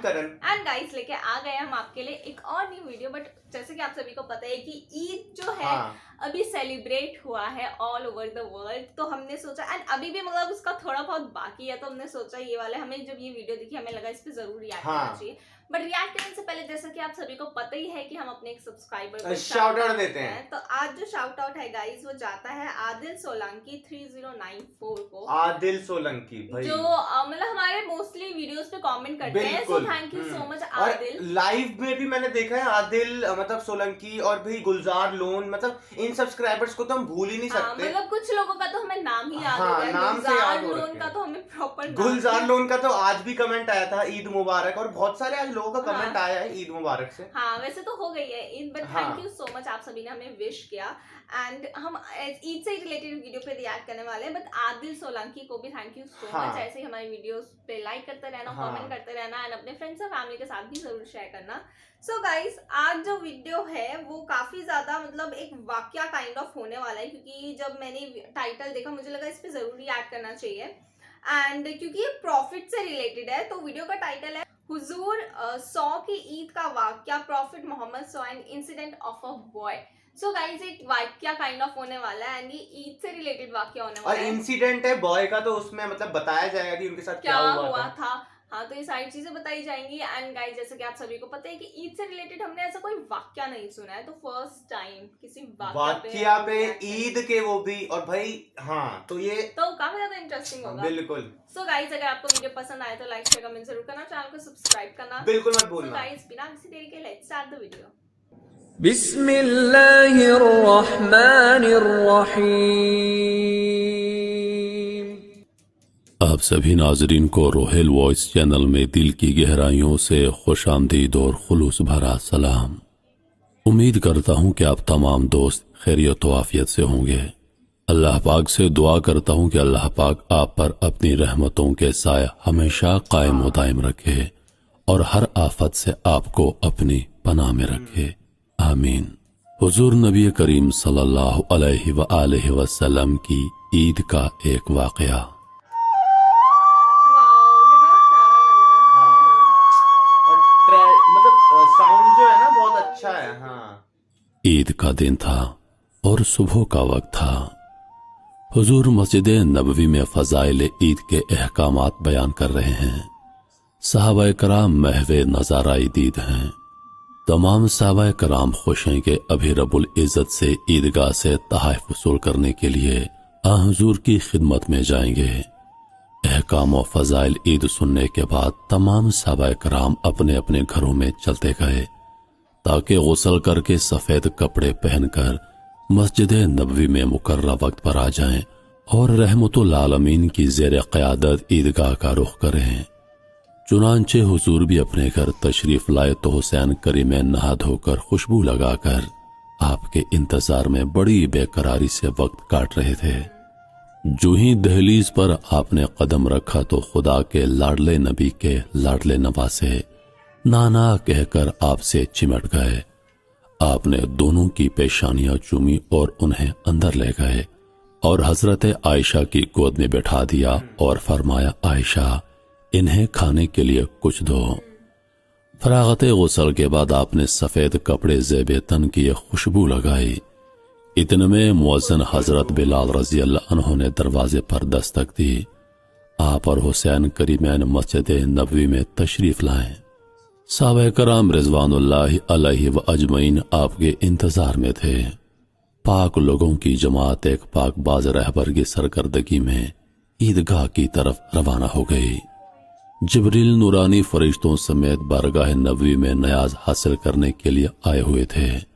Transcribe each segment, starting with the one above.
Karan. And guys लेके आ गए हम आपके लिए एक और न्यू वीडियो। बट जैसे कि आप सभी को पता है कि ईद जो है अभी सेलिब्रेट हुआ है ऑल ओवर द वर्ल्ड, तो हमने सोचा एंड अभी भी मतलब उसका थोड़ा बहुत बाकी है, तो हमने सोचा ये वाले, हमें जब ये वीडियो दिखी हमें लगा इस पे जरूर रिएक्ट करना चाहिए। बट रिएक्ट करने से पहले जैसा कि आप सभी को पता ही है कि हम अपने एक सब्सक्राइबर को शाउट आउट देते हैं। तो आज जो शाउट आउट है गाइस वो जाता है आदिल सोलंकी 3094 को। आदिल सोलंकी भाई जो मतलब हमारे मोस्टली वीडियोस पे कमेंट करते हैं, so thank you so much Adil. Live में भी मैंने देखा है आदिल मतलब सोलंकी और भी गुलजार लोन, मतलब इन सब्सक्राइबर्स को तो हम भूल ही नहीं सकते। मतलब कुछ लोगों का तो हमें नाम ही याद हो गया, नाम से याद हो लोन का तो हमें प्रॉपर गुलजार लोन का तो आज भी कमेंट आया था ईद मुबारक, और बहुत सारे आज लोगों का कमेंट आया है ईद मुबारक से। हाँ वैसे तो हो गई है Eid, but thank you so much आप सभी ने हमें विश किया। एंड हम ईद से रिलेटेड वीडियो पे रिएक्ट करने वाले हैं, बट आदिल सोलंकी को भी थैंक यू सो मच। ऐसे ही हमारी वीडियोस पे लाइक करते रहना, कमेंट करते रहना एंड अपने फ्रेंड्स और फैमिली के साथ भी जरूर शेयर करना। सो गाइस आज जो वीडियो है वो काफी ज्यादा मतलब एक वाकया काइंड ऑफ होने वाला है, क्योंकि जब मैंने टाइटल देखा मुझे लगा इस पे जरूर रिएक्ट करना चाहिए। एंड क्योंकि ये प्रॉफिट से रिलेटेड है, तो वीडियो का टाइटल है हुजूर 100 की ईद का वाकया, प्रॉफिट मोहम्मद सौ and incident of a boy. So guys एक वाकया काइंड ऑफ होने वाला है एंड ये ईद से रिलेटेड वाकया होने वाला है। और इंसिडेंट है बॉय का, तो उसमें मतलब बताया जाएगा कि उनके साथ क्या हुआ था। हाँ तो ये सारी चीजें बताई जाएंगी। एंड गाइस जैसे कि आप सभी को पता है कि ईद से रिलेटेड हमने ऐसा कोई वाकया नहीं सुना है, तो फर्स्ट टाइम किसी वाकया पे ईद के वो भी, और भाई हाँ तो ये तो काफी ज्यादा इंटरेस्टिंग होगा। बिल्कुल। सो गाइस अगर आपको वीडियो पसंद आए तो लाइक शेयर कमेंट जरूर करना, चैनल को सब्सक्राइब करना बिल्कुल मत भूलना। गाइस बिना किसी देरी के लेट्स स्टार्ट द वीडियो। बिस्मिल्लाहिर्रहमानिर्रहीम। आप सभी नाजरीन को रोहेल वॉइस चैनल में दिल की गहराइयों से खुशामदीद और खुलूस भरा सलाम। उम्मीद करता हूं कि आप तमाम दोस्त खैरियत व आफियत से होंगे। अल्लाह पाक से दुआ करता हूं कि अल्लाह पाक आप पर अपनी रहमतों के साया हमेशा कायम व दायम रखे और हर आफत से आपको अपनी पनाह में रखे, आमीन। हुजूर नबी करीम सल्लल्लाहु अलैहि व आलिहि वसल्लम की ईद का एक वाकया। मतलब साउंड जो है ना बहुत अच्छा है। हाँ ईद का दिन था और सुबह का वक्त था। हुजूर मस्जिद नबवी में फजाइल ईद के अहकामात बयान कर रहे हैं। सहाबाए कराम महवे नजाराई दीद हैं। तमाम सहाबाए कराम खुश हैं कि अभी रब्बुल इज्जत से ईदगाह से तहाइफ वसूल करने के लिए हुजूर की खिदमत में जाएंगे। अहकाम व फजाइल ईद सुनने के बाद तमाम सहाबाए कराम अपने अपने घरों में चलते गए ताकि गुस्ल करके सफेद कपड़े पहनकर मस्जिद नबवी में मुकर्रर वक्त पर आ जाएं और रहमतुल आलमीन की ज़ेर क़यादत ईदगाह का रुख करें। चुनांचे हुजूर भी अपने घर तशरीफ लाए तो हुसैन करीमैन नहा धोकर खुशबू लगाकर आपके इंतजार में बड़ी बेकरारी से वक्त काट रहे थे। जो ही दहलीज पर आपने कदम रखा तो खुदा के लाडले नबी के लाडले नवासे नाना कहकर आपसे चिमट गए। आपने दोनों की पेशानियां चूमी और उन्हें अंदर ले गए और हजरत आयशा की गोद में बैठा दिया और फरमाया, आयशा इन्हें खाने के लिए कुछ दो। फरागत गुस्ल के बाद आपने सफेद कपड़े ज़ेबे तन की खुशबू लगाई। इतने में मुअज्जिन हजरत बिलाल रजी अल्लाह अन्हु ने दरवाजे पर दस्तक दी। आप और हुसैन करीमैन मस्जिद नबवी में तशरीफ लाएं। साहबे कराम रिजवानुल्लाहि अलैहि व अजमईन आपके इंतजार में थे। पाक लोगों की जमात एक पाक बाज रहबर की सरकर्दगी में ईदगाह की तरफ रवाना हो गई। जिब्रील नूरानी फरिश्तों समेत बारगाह नबवी में नयाज हासिल करने के लिए आए हुए थे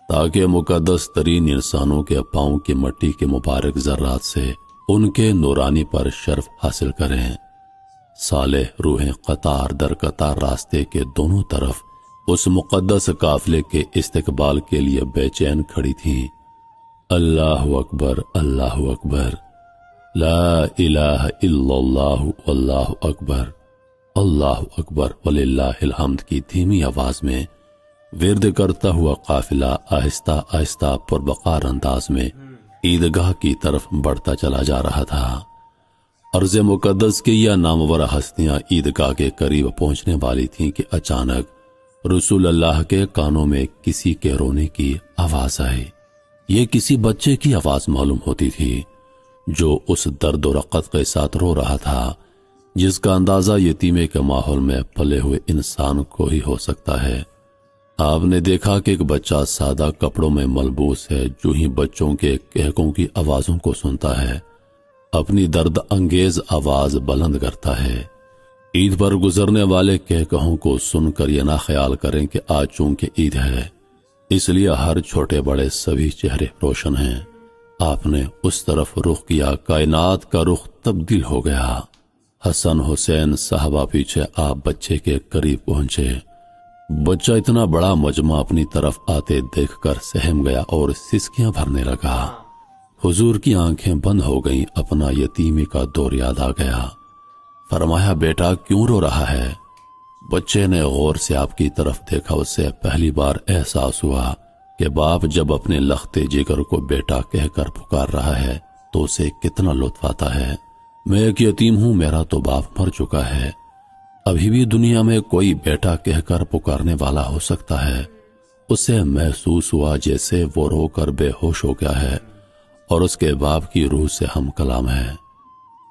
ताकि मुकद्दस तरीन इंसानों के पांव की मट्टी के मुबारक जर्रात से उनके नूरानी पर शर्फ हासिल करें। सालेह रूहें कतार दर कतार रास्ते के दोनों तरफ उस मुकद्दस काफिले के इस्तकबाल के लिए बेचैन खड़ी थीं। अल्लाहु अकबर, अल्लाहु अकबर, ला इलाहा इल्लल्लाहु अल्लाहु अकबर, अल्लाहु अकबर वलिल्लाहिल हम्द की धीमी आवाज में विर्द करता हुआ काफिला आहिस्ता आहिस्ता पुरबकार अंदाज में ईदगाह की तरफ बढ़ता चला जा रहा था। अर्ज़ मुक़द्दस की यह नामवर हस्तियां ईदगाह के करीब पहुंचने वाली थीं कि अचानक रसूल अल्लाह के कानों में किसी के रोने की आवाज आई। ये किसी बच्चे की आवाज मालूम होती थी जो उस दर्द और रक़त के साथ रो रहा था जिसका अंदाजा यतीमे के माहौल में पले हुए इंसान को ही हो सकता है। आपने देखा कि एक बच्चा सादा कपड़ों में मलबूस है, जो ही बच्चों के कहकों की आवाजों को सुनता है अपनी दर्द अंगेज आवाज बुलंद करता है। ईद पर गुजरने वाले कहकहों को सुनकर यह ना ख्याल करें कि आज चूंकि ईद है इसलिए हर छोटे बड़े सभी चेहरे रोशन हैं। आपने उस तरफ रुख किया, कायनात का रुख तब्दील हो गया। हसन हुसैन साहबा पीछे आप बच्चे के करीब पहुंचे। बच्चा इतना बड़ा मजमा अपनी तरफ आते देखकर सहम गया और सिसकियां भरने लगा। हुजूर की आंखें बंद हो गईं, अपना यतीमी का दौर याद आ गया। फरमाया, बेटा क्यों रो रहा है? बच्चे ने गौर से आपकी तरफ देखा। उससे पहली बार एहसास हुआ कि बाप जब अपने लखते जिगर को बेटा कहकर पुकार रहा है तो उसे कितना लुत्फ आता है। मैं एक यतीम हूं, मेरा तो बाप मर चुका है। अभी भी दुनिया में कोई बेटा कहकर पुकारने वाला हो सकता है। उसे महसूस हुआ जैसे वो रोकर बेहोश हो गया है और उसके बाप की रूह से हम कलाम है।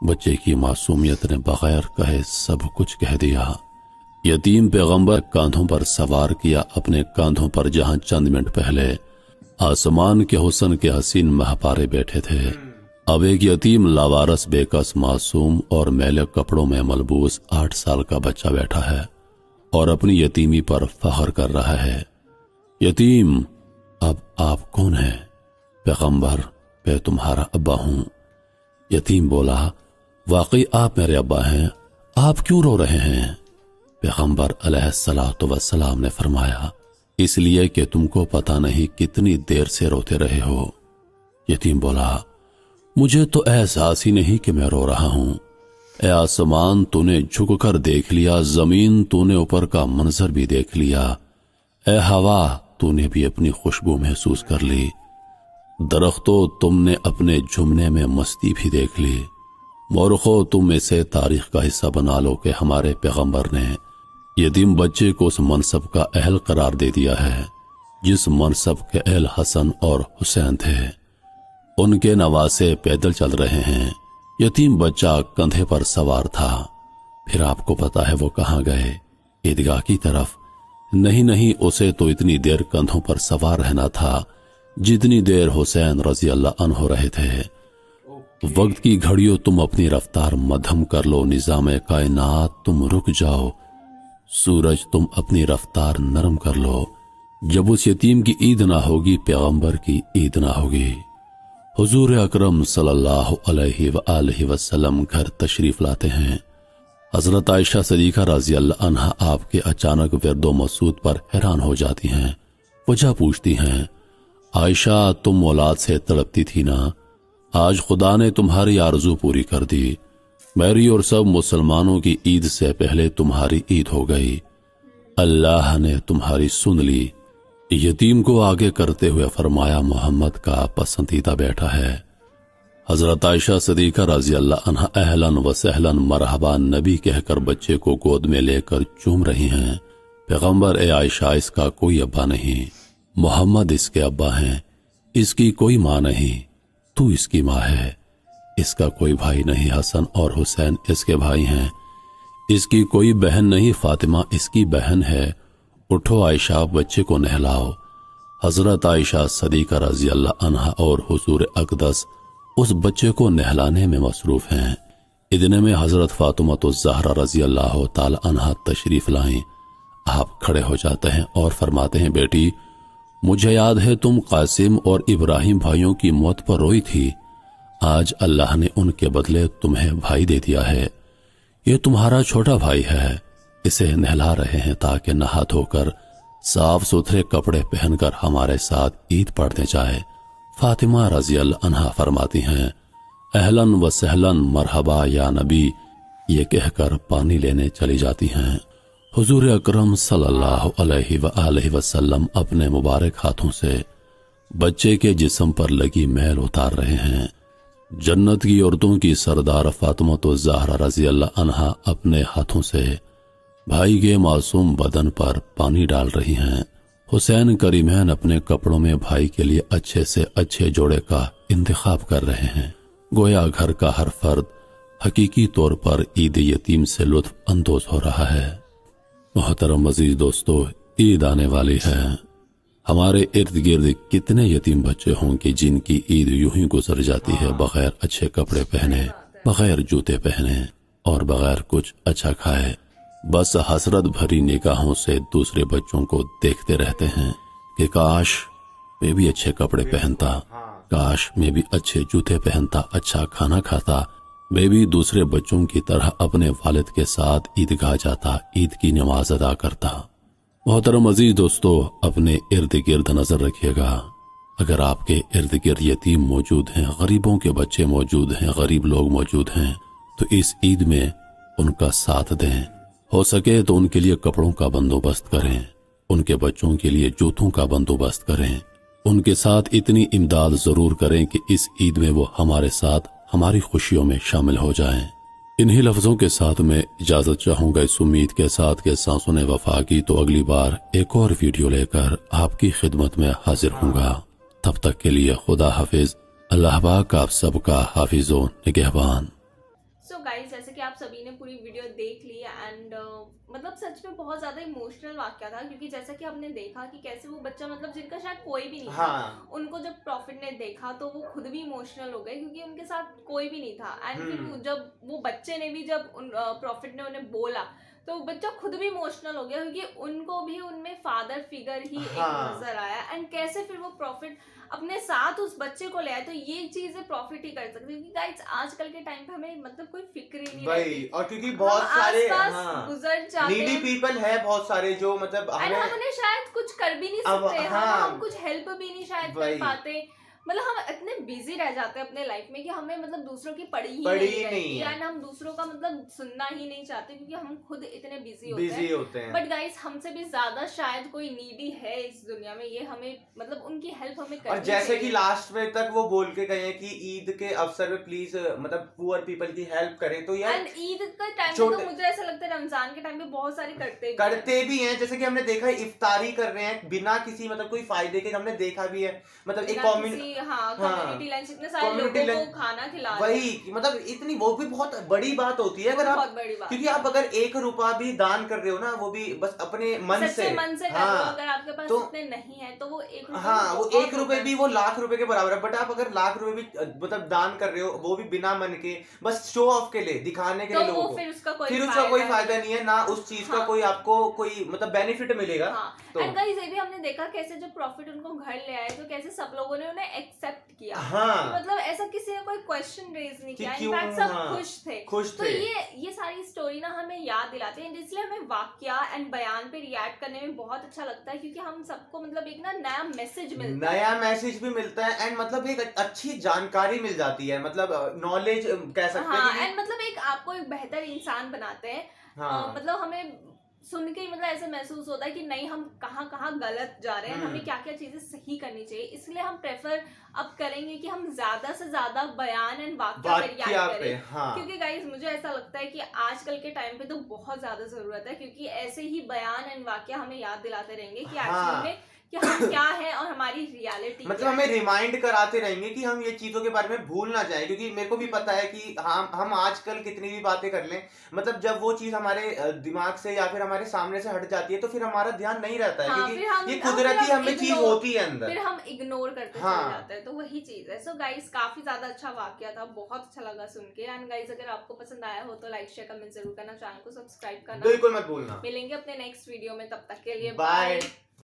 बच्चे की मासूमियत ने बगैर कहे सब कुछ कह दिया। यतीम पैगंबर कांधों पर सवार किया, अपने कांधों पर जहां चंद मिनट पहले आसमान के हुस्न के हसीन महपारे बैठे थे, अब एक यतीम लावारस बेकस मासूम और मैले कपड़ों में मलबूस 8 साल का बच्चा बैठा है और अपनी यतीमी पर फख्र कर रहा है। यतीम, अब आप कौन हैं? पैगंबर, मैं तुम्हारा अब्बा हूं। यतीम बोला, वाकई आप मेरे अब्बा हैं, आप क्यों रो रहे हैं? पैगंबर अलैहिस्सलातु वस्सलाम ने फरमाया, इसलिए कि तुमको पता नहीं कितनी देर से रोते रहे हो। यतीम बोला, मुझे तो एहसास ही नहीं कि मैं रो रहा हूं। ए आसमान, तूने झुककर देख लिया, जमीन तूने ऊपर का मंजर भी देख लिया। ए हवा, तूने भी अपनी खुशबू महसूस कर ली। दरख्तों, तुमने अपने झुमने में मस्ती भी देख ली। मोरखो, तुम इसे तारीख का हिस्सा बना लो कि हमारे पैगंबर ने यतीम बच्चे को उस मनसब का अहल करार दे दिया है जिस मनसब के अहल हसन और हुसैन थे। उनके नवासे पैदल चल रहे हैं, यतीम बच्चा कंधे पर सवार था। फिर आपको पता है वो कहाँ गए? ईदगाह की तरफ। नहीं, उसे तो इतनी देर कंधों पर सवार रहना था जितनी देर हुसैन रजी अल्लाह अन्हु रहे थे। वक्त की घड़ियों, तुम अपनी रफ्तार मध्यम कर लो। निजाम कायनात, तुम रुक जाओ। सूरज, तुम अपनी रफ्तार नरम कर लो। जब उस यतीम की ईद ना होगी, पैगंबर की ईद ना होगी। हुजूर अकरम सल्लल्लाहु अलैहि वसल्लम घर तशरीफ लाते हैं। हजरत आयशा सदीका रजी अल्लाह अन्हा आपके अचानक विरदो मसूद पर हैरान हो जाती हैं। वजह पूछती हैं, आयशा, तुम औलाद से तड़पती थी ना, आज खुदा ने तुम्हारी आरजू पूरी कर दी। मेरी और सब मुसलमानों की ईद से पहले तुम्हारी ईद हो गई। अल्लाह ने तुम्हारी सुन ली। यतीम को आगे करते हुए फरमाया, मोहम्मद का पसंदीदा बेटा है। हजरत आयशा सदीका रजी अल्लाह अन्हा अहलन व सहलन मरहबा नबी कहकर बच्चे को गोद में लेकर चूम रही हैं। पैगंबर, ए आयशा, इसका कोई अब्बा नहीं, मोहम्मद इसके अब्बा हैं। इसकी कोई माँ नहीं, तू इसकी माँ है। इसका कोई भाई नहीं, हसन और हुसैन इसके भाई हैं। इसकी कोई बहन नहीं, फातिमा इसकी बहन है। उठो आयशा, बच्चे को नहलाओ। हजरत आयशा सदीका रजी अल्लाह अन्हा और हुजूर अक़दस उस बच्चे को नहलाने में मसरूफ हैं। इतने में हजरत फातिमा-तुज़-ज़हरा रजी अल्लाह ताला अन्हा तशरीफ लाईं। आप खड़े हो जाते हैं और फरमाते हैं, बेटी, मुझे याद है तुम कासिम और इब्राहिम भाइयों की मौत पर रोई थी। आज अल्लाह ने उनके बदले तुम्हें भाई दे दिया है। ये तुम्हारा छोटा भाई है। इसे नहला रहे हैं ताकि नहा धोकर साफ सुथरे कपड़े पहनकर हमारे साथ ईद पढ़ने जाए। फातिमा रजी अल्लाह अन्हा फरमाती हैं, अहलन व सहलन मरहबा या नबी, ये कहकर पानी लेने चली जाती हैं। हुजूर अकरम सल्लल्लाहु अलैहि वसल्लम अपने मुबारक हाथों से बच्चे के जिस्म पर लगी मैल उतार रहे हैं। जन्नत की औरतों की सरदार फातिमा तो ज़हरा रज़ी अल्लाह अन्हा अपने हाथों से भाई के मासूम बदन पर पानी डाल रही हैं। हुसैन करीमैन अपने कपड़ों में भाई के लिए अच्छे से अच्छे जोड़े का इंतखाब कर रहे हैं। गोया घर का हर फर्द हकीकी तौर पर ईद यतीम से लुत्फ अंदोज हो रहा है। मोहतरम अजीज दोस्तों, ईद आने वाली है। हमारे इर्द गिर्द कितने यतीम बच्चे होंगे जिनकी ईद यूं ही गुजर जाती है बगैर अच्छे कपड़े पहने, बगैर जूते पहने और बगैर कुछ अच्छा खाए। बस हसरत भरी निगाहों से दूसरे बच्चों को देखते रहते हैं कि काश मैं भी अच्छे कपड़े पहनता, काश मैं भी अच्छे जूते पहनता, अच्छा खाना खाता, मैं भी दूसरे बच्चों की तरह अपने वालिद के साथ ईदगाह जाता, ईद की नमाज अदा करता। मोहतरम अजीज दोस्तों, अपने इर्द गिर्द नजर रखिएगा। अगर आपके इर्द गिर्द यतीम मौजूद हैं, गरीबों के बच्चे मौजूद हैं, गरीब लोग मौजूद हैं, तो इस ईद में उनका साथ दें। हो सके तो उनके लिए कपड़ों का बंदोबस्त करें, उनके बच्चों के लिए जूतों का बंदोबस्त करें। उनके साथ इतनी इमदाद जरूर करें कि इस ईद में वो हमारे साथ हमारी खुशियों में शामिल हो जाएं। इन्हीं लफ्जों के साथ मैं इजाजत चाहूंगा इस उम्मीद के साथ कि सांसों ने वफा की तो अगली बार एक और वीडियो लेकर आपकी खिदमत में हाजिर होऊंगा। तब तक के लिए खुदा हाफिज। अल्लाह पाक आप सबका हाफिजो निगहबान। सो गाइस, जैसे कि आप सभी ने पूरी वीडियो देख ली एंड मतलब सच में बहुत ज़्यादा इमोशनल वाक़या था, क्योंकि जैसा कि हमने देखा कि कैसे वो बच्चा मतलब जिनका शायद कोई भी नहीं था, उनको जब प्रॉफिट ने देखा तो वो खुद भी इमोशनल हो गए क्योंकि उनके साथ कोई भी नहीं था। एंड फिर जब वो बच्चे ने भी जब प्रॉफिट ने उन्हें बोला तो बच्चा खुद भी इमोशनल हो गया क्योंकि उनको भी उनमें फादर फिगर ही एक नजर आया। एंड कैसे फिर वो प्रॉफिट अपने साथ उस बच्चे को ले आए, तो ये चीजें प्रॉफिट ही कर सकते हैं। क्योंकि गाइस आजकल के टाइम पे हमें मतलब कोई फिक्र ही नहीं रहती, और क्योंकि बहुत सारे गुजर जाते नीडी पीपल है बहुत सारे जो मतलब हम उन्हें शायद कुछ कर भी नहीं सकते, हम कुछ हेल्प भी नहीं शायद कर पाते। मतलब हम इतने बिजी रह जाते हैं अपने लाइफ में कि हमें मतलब दूसरों की पड़ी ही नहीं है, हम दूसरों का मतलब सुनना ही नहीं चाहते क्योंकि हम खुद इतने बिजी होते हैं। बट गाइस हमसे भी ज्यादा शायद कोई नीडी है इस दुनिया में, ये हमें मतलब उनकी हेल्प हमें करनी और जैसे कि लास्ट में तक वो बोल के गए कि ईद के अवसर पे प्लीज मतलब पुअर पीपल की हेल्प करें। तो यार ईद का टाइम तो मुझे ऐसा लगता है रमजान के टाइम पे बहुत सारे करते भी हैं। जैसे कि हमने देखा है इफ्तारी कर रहे हैं बिना किसी मतलब कोई फायदे के, हमने देखा भी है। मतलब एक कम्युनिटी लंच, इतने सारे लोगों को खाना खिला वही मतलब इतनी वो भी बहुत बड़ी बात होती है। अगर आप क्योंकि आप अगर 1 रुपया भी दान कर रहे हो ना, वो भी बस अपने मन से कर रहे हो। अगर आपके पास इतने नहीं है तो वो 1 रुपया वो 1 रुपए भी वो लाख रुपए के बराबर है। बट आप अगर लाख रुपए भी मतलब दान कर रहे हो, वो भी बिना मन के, बस शो ऑफ के लिए, दिखाने के लिए लोगों को, फिर उसका कोई फायदा नहीं है ना, उस चीज का कोई आपको कोई मतलब बेनिफिट मिलेगा। एंड गाइस ये भी हमने देखा कैसे जो प्रॉफिट उनको घर ले आए तो कैसे सब लोगों ने उन्हें एक्सेप्ट किया। मतलब ऐसा किसी ने कोई क्वेश्चन रेज नहीं किया, इनफैक्ट सब खुश थे। तो ये सारी स्टोरी ना हमें याद दिलाते हैं, इसलिए हमें वाकया एंड बयान पे रिएक्ट करने में बहुत अच्छा लगता है क्योंकि हम सबको मतलब एक ना नया मैसेज भी मिलता है एंड मतलब एक अच्छी जानकारी मिल जाती है, मतलब नॉलेज कह सकते हैं। एंड मतलब एक आपको एक बेहतर इंसान बनाते हैं। मतलब हमें सुन के ही मतलब ऐसे महसूस होता है कि नहीं हम कहाँ गलत जा रहे हैं, हमें क्या क्या चीजें सही करनी चाहिए। इसलिए हम प्रेफर अब करेंगे कि हम ज्यादा से ज्यादा बयान एंड वाकया पे रिएक्ट करें। क्योंकि गाइस मुझे ऐसा लगता है कि आजकल के टाइम पे तो बहुत ज्यादा जरूरत है, क्योंकि ऐसे ही बयान एंड वाकया हमें याद दिलाते रहेंगे कि एक्चुअली में कि हम क्या है और हमारी रियलिटी मतलब हमें रिमाइंड कराते रहेंगे कि हम ये चीजों के बारे में भूल ना जाए। क्योंकि मेरे को भी पता है कि हम आजकल कितनी भी बातें कर लें, मतलब जब वो चीज हमारे दिमाग से या फिर हमारे सामने से हट जाती है तो फिर हमारा ध्यान नहीं रहता है, क्योंकि ये कुदरती हमें चीज होती है अंदर, फिर हम इग्नोर करते चले जाते हैं। तो वही चीज है। सो गाइस काफी ज्यादा अच्छा वाकया था, बहुत अच्छा लगा सुन के। एंड गाइस अगर आपको पसंद आया हो तो लाइक शेयर कमेंट जरूर करना, चैनल को सब्सक्राइब करना बिल्कुल मत भूलना। मिलेंगे अपने नेक्स्ट वीडियो में, तब तक के लिए बाय।